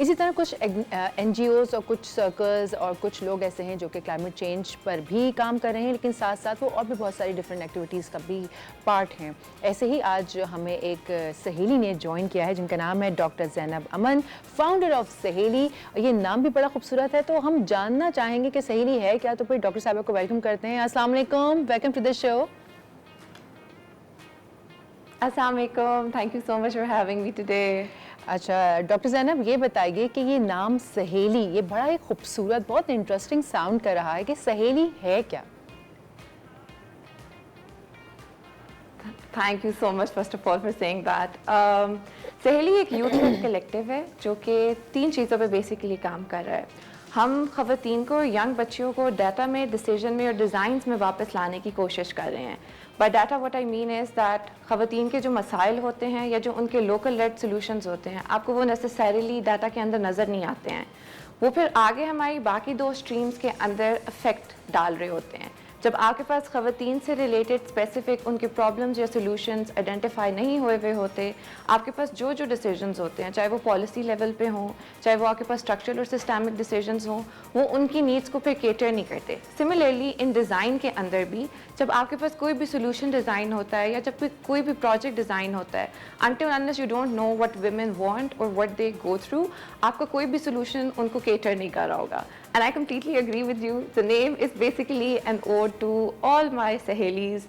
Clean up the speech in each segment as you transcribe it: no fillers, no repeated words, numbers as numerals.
اسی طرح کچھ NGOs اور کچھ سرکلز اور کچھ لوگ ایسے ہیں جو کہ کلائمیٹ چینج پر بھی کام کر رہے ہیں، لیکن ساتھ ساتھ وہ اور بھی بہت ساری ڈفرینٹ ایکٹیویٹیز کا بھی پارٹ ہیں. ایسے ہی آج ہمیں ایک سہیلی نے جوائن کیا ہے جن کا نام ہے ڈاکٹر زینب امن، فاؤنڈر آف سہیلی. یہ نام بھی بڑا خوبصورت ہے، تو ہم جاننا چاہیں گے کہ سہیلی ہے کیا. تو پھر ڈاکٹر صاحبہ کو ویلکم کرتے ہیں. السلام علیکم، ویلکم ٹو دا شو. السلام علیکم، thank you so much for having me today. اچھا ڈاکٹر زینب، یہ بتائیے کہ یہ نام سہیلی، یہ بڑا ہی خوبصورت، بہت انٹرسٹنگ ساؤنڈ کر رہا ہے، کہ سہیلی ہے کیا؟ Thank you so much first of all for saying that. Saheli ایک یوتھ لیڈ کلیکٹیو ہے جو کہ 3 چیزوں پہ بیسیکلی کام کر رہا ہے. ہم خواتین کو، ینگ بچیوں کو ڈیٹا میں، ڈیسیجن میں اور ڈیزائنس میں واپس لانے کی کوشش کر رہے ہیں. By data what I mean is that خواتین کے جو مسائل ہوتے ہیں یا جو ان کے لوکل لیڈ سولوشنز ہوتے ہیں، آپ کو وہ نیسسریلی ڈیٹا کے اندر نظر نہیں آتے ہیں. وہ پھر آگے ہماری باقی 2 اسٹریمز کے اندر افیکٹ ڈال رہے ہوتے ہیں. جب آپ کے پاس خواتین سے ریلیٹڈ اسپیسیفک ان کے پرابلمز یا سولوشنز آئیڈینٹیفائی نہیں ہوئے ہوتے، آپ کے پاس جو ڈیسیجنز ہوتے ہیں، چاہے وہ پالیسی لیول پہ ہوں، چاہے وہ آپ کے پاس اسٹرکچرل اور سسٹمک ڈیسیجنز ہوں، وہ ان کی نیڈس کو پھر کیٹر نہیں کرتے. سملرلی ان ڈیزائن کے اندر بھی جب آپ کے پاس کوئی بھی سولوشن ڈیزائن ہوتا ہے یا جب کوئی بھی پروجیکٹ ڈیزائن ہوتا ہے، until unless you don't know what women want or what they go through، آپ کا کوئی بھی سولوشن ان کو کیٹر نہیں کر رہا ہوگا. And I completely agree with you. The name is basically an ode to all my sahelis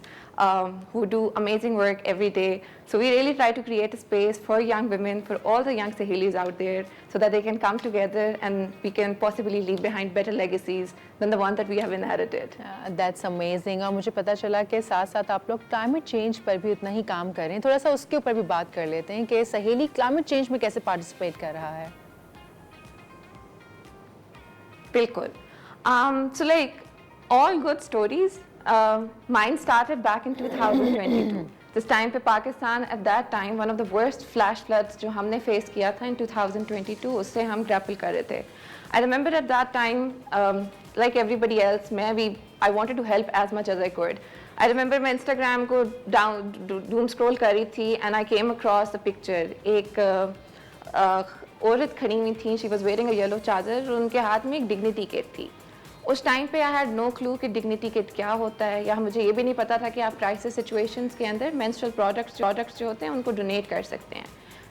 who do amazing work every day. So we really try to create a space for young women, for all the young sahelis out there, so that they can come together and we can possibly leave behind better legacies than the one that we have inherited. That's amazing. اور مجھے پتا چلا کہ ساتھ ساتھ آپ لوگ climate change پر بھی اتنا ہی کام کر رہے ہیں. تھوڑا سا اس کے اوپر بھی بات کر لیتے ہیں کہ سہیلی کلائمیٹ چینج میں کیسے پارٹیسپیٹ کر رہا ہے. بالکل. So like all good stories, mine started back in 2022. This time پہ Pakistan at that time one of the worst flash floods جو ہم نے فیس کیا تھا in 2022، اس سے ہم گریپل کر رہے تھے. I remember at that time, like everybody else, میں بھی I wanted to help as much as I could. I remember میں انسٹاگرام کو doom scroll کر رہی تھی and I came across a picture. ایک عورت کھڑی ہوئی تھیں، she was wearing a yellow chadar, اور ان کے ہاتھ میں ایک ڈگنیٹی کٹ تھی. اس ٹائم پہ آئی ہیڈ نو کلو کہ ڈگنیٹی کٹ کیا ہوتا ہے، یا مجھے یہ بھی نہیں پتا تھا کہ آپ کرائسس سچویشنس کے اندر مینسٹرل پروڈکٹس جو ہوتے ہیں ان کو ڈونیٹ کر سکتے ہیں.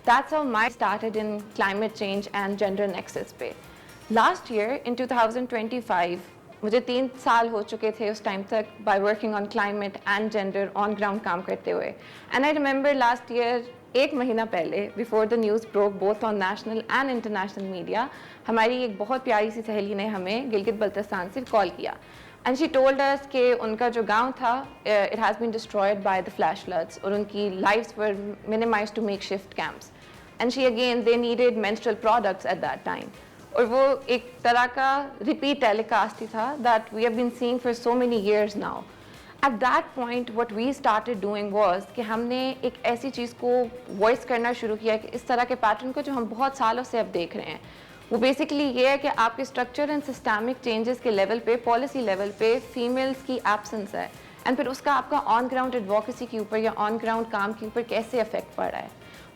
That's how my started in climate change and gender nexus پہ. لاسٹ ایئر ان 2025 مجھے 3 سال ہو چکے تھے اس ٹائم تک by working on climate and gender on ground کام کرتے ہوئے. And I remember last year 1 مہینہ پہلے before the news broke both on national and international media, ہماری ایک بہت پیاری سی سہیلی نے ہمیں گلگت بلتستان سے کال کیا. اینڈ شی ٹولڈ اس کہ ان کا جو گاؤں تھا it has been destroyed by the flash floods, اور ان کی lives were minimised to makeshift camps. And she again they needed menstrual products at that time. اور وہ ایک طرح کا ریپیٹ ٹیلی کاسٹ ہی تھا that we have been saying for so many years now. At that point what we started doing was کہ ہم نے ایک ایسی چیز کو وائس کرنا شروع کیا کہ اس طرح کے پیٹرن کو جو ہم بہت سالوں سے اب دیکھ رہے ہیں، وہ بیسیکلی یہ ہے کہ آپ کے اسٹرکچر اینڈ سسٹمک چینجز کے لیول پہ، پالیسی لیول پہ فیمیلس کی ایبسنس ہے، اینڈ پھر اس کا آپ کا آن گراؤنڈ ایڈوکیسی کے اوپر یا آن گراؤنڈ کام کے اوپر کیسے افیکٹ پڑ رہا ہے.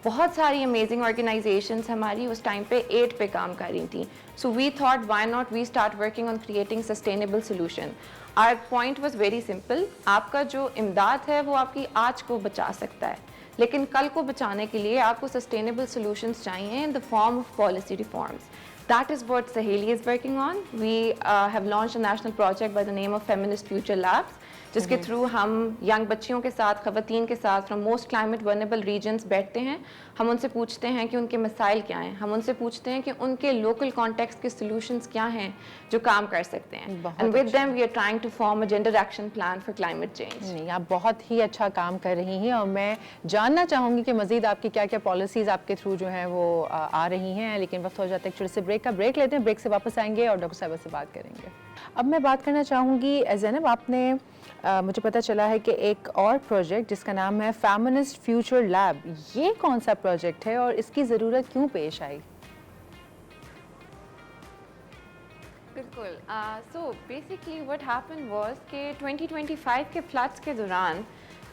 بہت ساری امیزنگ آرگنائزیشنس ہماری اس ٹائم پہ 8 پہ کام کر رہی تھیں. So we thought why not we start working on creating sustainable solution. Our point was very simple. آپ کا جو امداد ہے وہ آپ کی آج کو بچا سکتا ہے، لیکن کل کو بچانے کے لیے آپ کو سسٹینیبل سولوشنس چاہیے in the form of policy reforms. That is what Saheli is working on. We have launched a national project by the name of Feminist Future Labs, جس کے تھرو ہم ینگ بچیوں کے ساتھ، خواتین کے ساتھ فرام موسٹ کلائمیٹ ورنیبل ریجنس بیٹھتے ہیں. ہم ان سے پوچھتے ہیں کہ ان کے مسائل کیا ہیں، ہم ان سے پوچھتے ہیں کہ ان کے لوکل کانٹیکسٹ کے سولوشنس کیا ہیں جو کام کر سکتے ہیں. And with them we are trying to form a gender action plan for climate change. نہیں، آپ بہت ہی اچھا کام کر رہی ہیں، اور میں جاننا چاہوں گی کہ مزید آپ کی کیا کیا پالیسیز آپ کے تھرو جو ہیں وہ آ رہی ہیں. لیکن وقت ہو جاتا ہے ایک چھوٹے سے بریک کا. بریک لیتے ہیں، بریک سے واپس آئیں گے اور ڈاکٹر صاحبہ سے بات کریں گے. اب میں بات کرنا چاہوں گی زینب، آپ نے مجھے پتہ چلا ہے کہ ایک اور پروجیکٹ جس کا نام ہے فیمنسٹ فیوچر لیب، یہ کون سا پروجیکٹ ہے اور اس کی ضرورت کیوں پیش آئی؟ بالکل. So basically what happen was کہ 2025 کے فلڈس کے دوران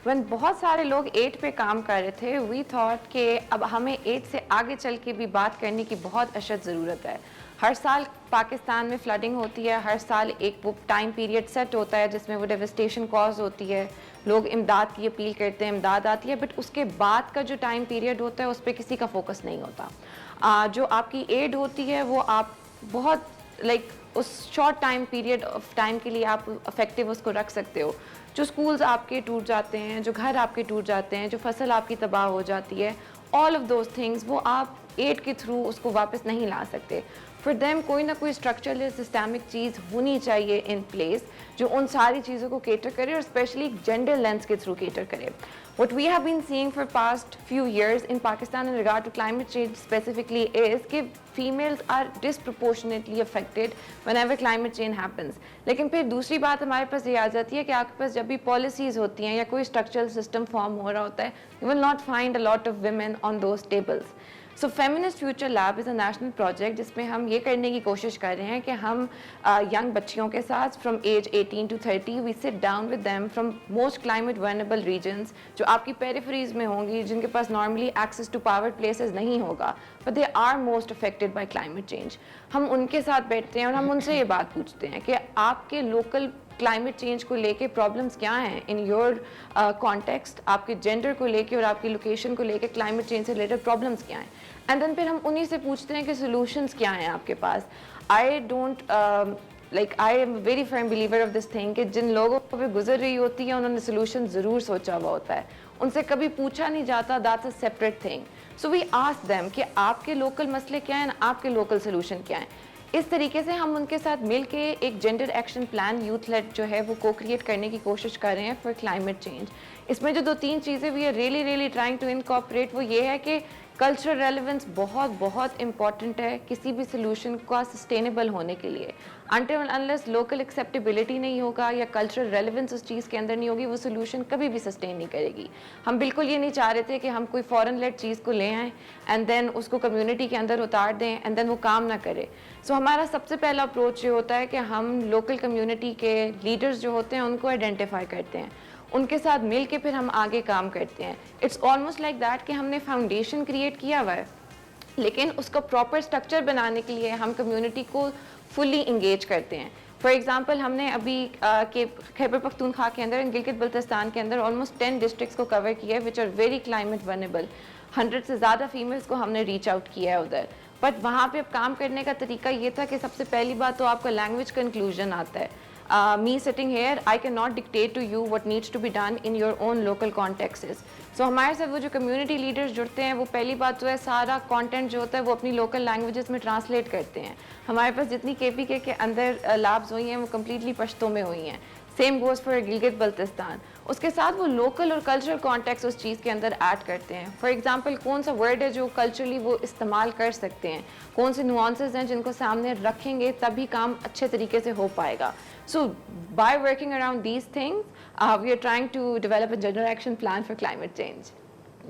when بہت سارے لوگ 8 پہ کام کر رہے تھے, we thought کہ اب ہمیں 8 سے آگے چل کے بھی بات کرنے کی بہت اشد ضرورت ہے. ہر سال پاکستان میں فلڈنگ ہوتی ہے, ہر سال ایک وہ ٹائم پیریڈ سیٹ ہوتا ہے جس میں وہ ڈیوسٹیشن کاز ہوتی ہے, لوگ امداد کی اپیل کرتے ہیں, امداد آتی ہے, بٹ اس کے بعد کا جو ٹائم پیریڈ ہوتا ہے اس پہ کسی کا فوکس نہیں ہوتا. جو آپ کی ایڈ ہوتی ہے وہ آپ بہت لائک اس short time period of time کے لیے آپ افیکٹو اس کو رکھ سکتے ہو. جو اسکولز آپ کے ٹوٹ جاتے ہیں, جو گھر آپ کے ٹوٹ جاتے ہیں, جو فصل آپ کی تباہ ہو جاتی ہے, آل آف دوز تھنگس وہ آپ ایڈ کے تھرو اس کو واپس نہیں لا سکتے. فار دیم کوئی نہ کوئی اسٹرکچرل سسٹمک چیز ہونی چاہیے ان پلیس جو ان ساری چیزوں کو کیٹر کرے, اور اسپیشلی جینڈر لینس کے تھرو کیٹر کرے. What we have been seeing for past few years in Pakistan in regard to climate change specifically is کہ females are disproportionately affected whenever climate change happens. لیکن پھر دوسری بات ہمارے پاس یہ آ جاتی ہے کہ آپ کے پاس جب بھی پالیسیز ہوتی ہیں یا کوئی اسٹرکچرل سسٹم فارم ہو رہا ہوتا ہے, you will not find a lot of women on those tables. So Feminist Future Lab is a national project جس میں ہم یہ کرنے کی کوشش کر رہے ہیں کہ ہم ینگ بچیوں کے ساتھ from age 18 to 30 we sit down with them from most climate vulnerable regions جو آپ کی پیریفریز میں ہوں گی, جن کے پاس normally access to power places نہیں ہوگا, but they are most affected by climate change. ہم ان کے ساتھ بیٹھتے ہیں اور ہم ان سے یہ بات پوچھتے ہیں کہ آپ کے لوکل کلائمیٹ چینج کو لے کے پرابلمس کیا ہیں ان یور کانٹیکسٹ, آپ کے جینڈر کو لے کے اور آپ کی لوکیشن کو لے کے کلائمیٹ چینج سے ریلیٹڈ پرابلمس کیا ہیں, اینڈ دین پھر ہم انہیں سے پوچھتے ہیں کہ سولوشنس کیا ہیں آپ کے پاس. I don't like I am very firm believer of this thing کہ جن لوگوں پہ گزر رہی ہوتی ہے انہوں نے سولوشن ضرور سوچا ہوا ہوتا ہے, ان سے کبھی پوچھا نہیں جاتا, that's a separate thing. So we ask them کہ آپ کے لوکل مسئلے کیا ہیں, آپ کے لوکل سولوشن کیا ہیں. اس طریقے سے ہم ان کے ساتھ مل کے ایک gender action plan youth lead جو ہے وہ کو کریٹ کرنے کی کوشش کر رہے ہیں فار کلائمیٹ چینج. اس میں جو 2-3 چیزیں we are really trying to incorporate وہ یہ ہے کہ کلچرل ریلیونس بہت امپورٹنٹ ہے کسی بھی سولوشن کا سسٹینیبل ہونے کے لیے. Until and unless local acceptability نہیں ہوگا یا کلچرل ریلیونس اس چیز کے اندر نہیں ہوگی, وہ سولوشن کبھی بھی سسٹین نہیں کرے گی. ہم بالکل یہ نہیں چاہ رہے تھے کہ ہم کوئی فورن لیڈ چیز کو لے آئیں اینڈ دین اس کو کمیونٹی کے اندر اتار دیں اینڈ دین وہ کام نہ کرے. سو ہمارا سب سے پہلا اپروچ یہ ہوتا ہے کہ ہم لوکل کمیونٹی کے لیڈرز جو ہوتے ہیں ان کو آئیڈینٹیفائی کرتے ہیں, ان کے ساتھ مل کے پھر ہم آگے کام کرتے ہیں. اٹس آلموسٹ لائک دیٹ کہ ہم نے فاؤنڈیشن کریٹ کیا ہوا ہے, لیکن اس کا پراپر اسٹرکچر بنانے کے لیے ہم کمیونٹی کو فلی انگیج کرتے ہیں. فار ایگزامپل ہم نے ابھی خیبر پختونخوا کے اندر, گلگت بلتستان کے اندر آلموسٹ 10 ڈسٹرکٹس کو کور کیا ہے وچ آر ویری کلائمیٹ ورنیبل. 100 سے زیادہ فیمیلس کو ہم نے ریچ آؤٹ کیا ہے ادھر. بٹ وہاں پہ اب کام کرنے کا طریقہ یہ تھا کہ سب سے پہلی بات تو آپ کا لینگویج کنکلوژن آتا ہے. Me sitting here, I cannot dictate to you what needs to be done in your own local contexts. So ہمارے ساتھ وہ جو کمیونٹی لیڈرز جڑتے ہیں وہ پہلی بات جو ہے سارا کانٹینٹ جو ہوتا ہے وہ اپنی لوکل لینگویجز میں ٹرانسلیٹ کرتے ہیں. ہمارے پاس جتنی KPK کے اندر لیبز ہوئی ہیں وہ کمپلیٹلی پشتو میں ہوئی ہیں. Same goes for Gilgit Baltistan. اس کے ساتھ وہ لوکل اور کلچرل کانٹیکس اس چیز کے اندر ایڈ کرتے ہیں. فار ایگزامپل کون سا ورڈ ہے جو کلچرلی وہ استعمال کر سکتے ہیں, کون سے نوانسز ہیں جن کو سامنے رکھیں گے تبھی کام اچھے طریقے سے ہو پائے گا. So by working around these things, we are trying to develop a gender action plan for climate change.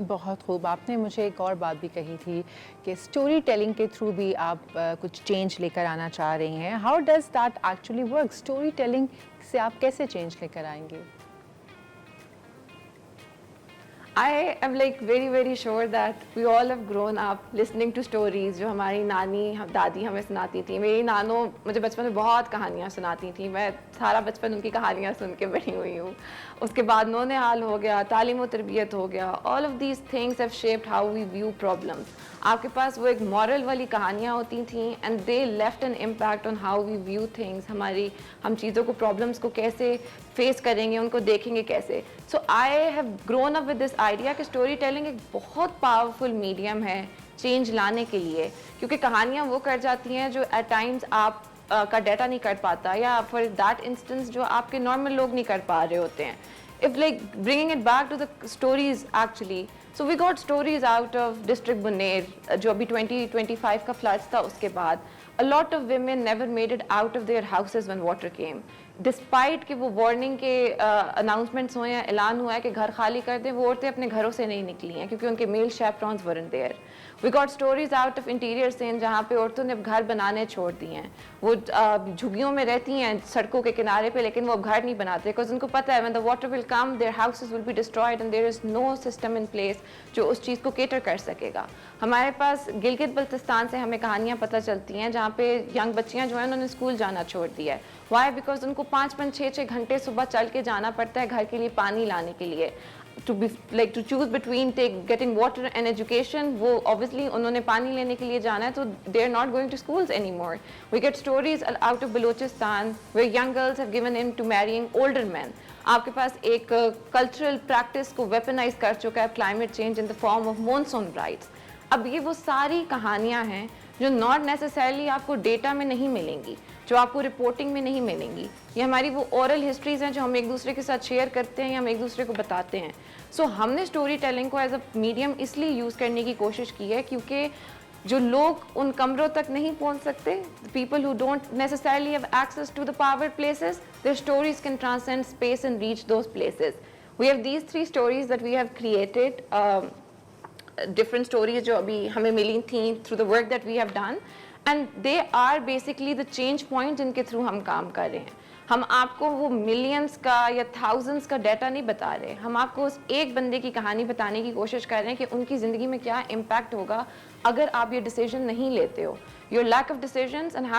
بہت خوب. آپ نے مجھے ایک اور بات بھی کہی تھی کہ اسٹوری ٹیلنگ کے تھرو بھی آپ کچھ چینج لے کر آنا چاہ رہی ہیں. How does that actually work? Story telling سے آپ کیسے چینج لے کر آئیں گے؟ I am like very sure that we all have grown up listening to stories جو ہماری نانی دادی ہمیں سناتی تھیں. میری نانو مجھے بچپن میں بہت کہانیاں سناتی تھیں, میں سارا بچپن ان کی کہانیاں سن کے بڑی ہوئی ہوں. اس کے بعد نونہال ہو گیا, تعلیم و تربیت ہو گیا. all of these things have shaped how we view problems. آپ کے پاس وہ ایک مورل والی کہانیاں ہوتی تھیں and they left an impact on how we view things. ہم چیزوں کو پرابلمس کو کیسے فیس کریں گے, ان کو دیکھیں گے کیسے. So I have grown up with this idea کہ اسٹوری ٹیلنگ ایک بہت پاورفل میڈیم ہے چینج لانے کے لیے, کیونکہ کہانیاں وہ کر جاتی ہیں جو ایٹ ٹائمز آپ کا ڈیٹا نہیں کر پاتا, یا فار دیٹ انسٹنس جو آپ کے نارمل لوگ نہیں کر پا رہے ہوتے ہیں. If like bringing it back to the stories actually, So we got stories out of district Buner, جو ابھی 2025 کا floods تھا اس کے بعد. A lot of women never made it out of their houses when water came. Despite کہ وہ warning کے announcements ہوئے ہیں, اعلان ہوا ہے کہ گھر خالی کر دیں, وہ عورتیں اپنے گھروں سے نہیں نکلی ہیں کیونکہ ان کے male chaperones weren't there. We got stories out of interior Sindh جہاں پہ عورتوں نے اب گھر بنانے چھوڑ دی ہیں. وہ جھگیوں میں رہتی ہیں سڑکوں کے کنارے پہ, لیکن وہ اب گھر نہیں بناتے because ان کو پتہ ہے when the water will come their houses will be destroyed and there is no system in place جو اس چیز کو cater کر سکے گا. ہمارے پاس گلگت بلتستان سے ہمیں کہانیاں پتہ چلتی ہیں جہاں پہ ینگ بچیاں جو ہیں انہوں نے اسکول جانا چھوڑ دیا ہے. Why? Because ان کو 5-6 گھنٹے صبح چل کے جانا پڑتا ہے گھر کے لیے پانی لانے کے لیے. To choose between getting water and education, وہ obviously انہوں نے پانی لینے کے لیے جانا ہے, تو they are not going to schools anymore. We get stories out of Balochistan where young girls have given in to marrying older men. آپ کے پاس ایک cultural practice کو weaponize کر چکا ہے climate change in the form of monsoon brides. اب یہ وہ ساری کہانیاں ہیں جو not necessarily آپ کو ڈیٹا میں نہیں ملیں گی, جو آپ کو رپورٹنگ میں نہیں ملیں گی. یہ ہماری وہ اورل ہسٹریز ہیں جو ہم ایک دوسرے کے ساتھ شیئر کرتے ہیں یا ہم ایک دوسرے کو بتاتے ہیں. سو ہم نے اسٹوری ٹیلنگ کو ایز اے میڈیم اس لیے یوز کرنے کی کوشش کی ہے کیونکہ جو لوگ ان کمروں تک نہیں پہنچ سکتے, people who don't necessarily have access to the powered places, their stories can transcend space and reach those places. We have these 3 stories that we have created, different stories جو ابھی ہمیں ملی تھیں through the work that we have done, and they are basically the change point جن کے through ہم کام کر رہے ہیں. ہم آپ کو وہ ملینز کا یا تھاؤزنڈس کا ڈیٹا نہیں بتا رہے, ہم آپ کو اس ایک بندے کی کہانی بتانے کی کوشش کر رہے ہیں کہ ان کی زندگی میں کیا امپیکٹ ہوگا اگر آپ یہ ڈیسیجن نہیں لیتے ہو. Your lack of decisions and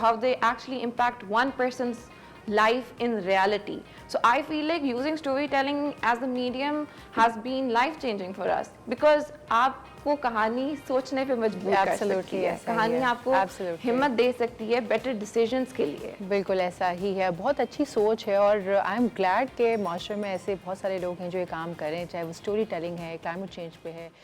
how they actually impact one person's life in reality. So I feel like using storytelling as a medium has been life changing for us because آپ کو کہانی سوچنے پہ مجبور کر سکتی ہے, کہانی آپ کو ہمت دے سکتی ہے بیٹر ڈیسیجنس کے لیے. بالکل ایسا ہی ہے, بہت اچھی سوچ ہے اور آئی ایم گلیڈ کہ معاشرے میں ایسے بہت سارے لوگ ہیں جو یہ کام کریں, چاہے وہ اسٹوری ٹیلنگ ہے, کلائمیٹ چینج پہ ہے.